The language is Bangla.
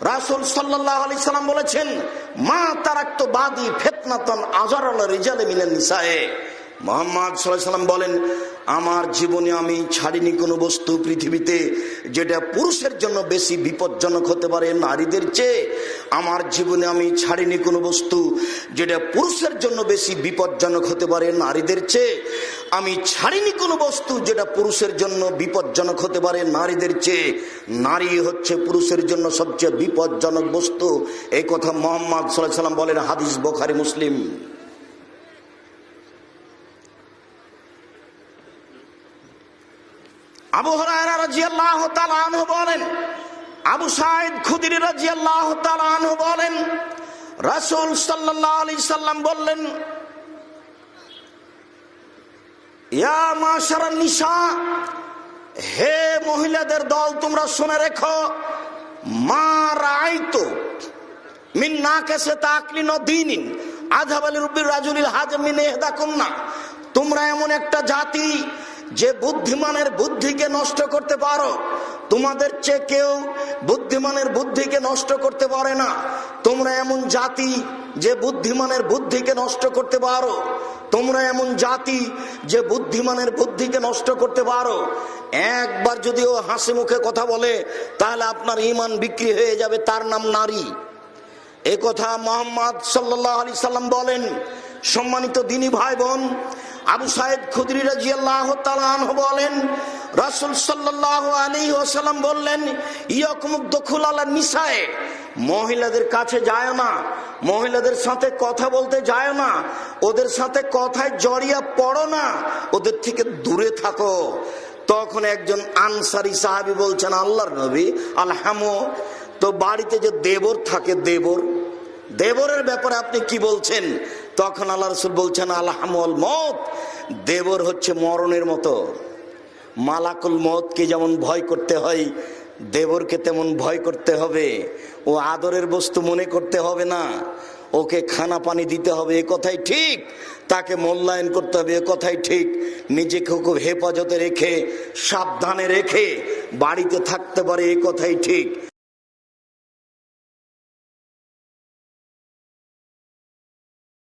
রাসূল সাল্লাল্লাহু আলাইহি সাল্লাম বলেছেন, মা তারাকতু বাদি ফিতনাতান আযারাল রিজাল মিনান নিসায়ে। মুহাম্মদ সাল্লাল্লাহু আলাইহি সাল্লাম বলেন, আমার জীবনে আমি ছাড়িনি কোনো বস্তু পৃথিবীতে যেটা পুরুষের জন্য বেশি বিপজ্জনক হতে পারে নারীদের চেয়ে। আমার জীবনে আমি ছাড়িনি কোনো বস্তু যেটা পুরুষের জন্য বেশি বিপজ্জনক হতে পারে নারীদের চেয়ে। আমি ছাড়িনি কোনো বস্তু যেটা পুরুষের জন্য বিপজ্জনক হতে পারে নারীদের চেয়ে। নারী হচ্ছে পুরুষের জন্য সবচেয়ে বিপজ্জনক বস্তু। এই কথা মুহাম্মদ সাল্লাল্লাহু আলাইহি সাল্লাম বলেন, হাদিস বুখারী মুসলিম। আবু হুরায়রা রাদিয়াল্লাহু তাআলা আনহু বলেন, আবু সাঈদ খুদরি রাদিয়াল্লাহু তাআলা আনহু বলেন, রাসূল সাল্লাল্লাহু আলাইহি সাল্লাম বললেন, ইয়া মাশারান নিসা, হে মহিলাদের দল, তোমরা শুনে রেখো, মা রাআইতু মিন নাকাসে তাকলিন ও দ্বীনিন আযহাবাল রুবির রাজুলিল হাজম মিন ইহদাকুন্না। তোমরা এমন একটা জাতি যে বুদ্ধিমানের বুদ্ধিকে নষ্ট করতে পারো। তোমাদের চেয়ে কেউ বুদ্ধিমানের বুদ্ধিকে নষ্ট করতে পারে না। তোমরা এমন জাতি যে বুদ্ধিমানের বুদ্ধিকে নষ্ট করতে পারো। তোমরা এমন জাতি যে বুদ্ধিমানের বুদ্ধিকে নষ্ট করতে পারো। একবার যদি ও হাসি মুখে কথা বলে তাহলে আপনার ঈমান বিক্রি হয়ে যাবে, তার নাম নারী। এই কথা মুহাম্মদ সাল্লাল্লাহু আলাইহি সাল্লাম বলেন। সম্মানিত দ্বীনী ভাই বোন, আবু সাঈদ খুদরি রাদিয়াল্লাহু তাআলা আনহু বলেন, রাসূল সাল্লাল্লাহু আলাইহি ওয়াসাল্লাম বললেন, ইয়াকুমুদ দুখুল আলা নিসায়ে, মহিলাদের কাছে যায় না, মহিলাদের সাথে কথা বলতে যায় না, ওদের সাথে কথায় জড়িয়ে পড়ো না, ওদের থেকে দূরে থাকো। তখন একজন আনসারী সাহাবী বলছেন, আল্লাহর নবী, আলহামু, তো বাড়িতে যে দেবর থাকে, দেবরের ব্যাপারে আপনি কি বলছেন? তখন আল্লাহ রাসূল বলছেন, আলহামুল মউত, দেবর হচ্ছে মরণের মতো। মালাকুল মউতকে যেমন ভয় করতে হয়, দেবরকে তেমন ভয় করতে হবে। ও আদরের বস্তু মনে করতে হবে না, ওকে খানা পানি দিতে হবে, এ কথাই ঠিক। তাকে মূল্যায়ন করতে হবে, এ কথাই ঠিক। নিজেকে খুব হেফাজতে রেখে, সাবধানে রেখে বাড়িতে থাকতে পারে, এ কথাই ঠিক।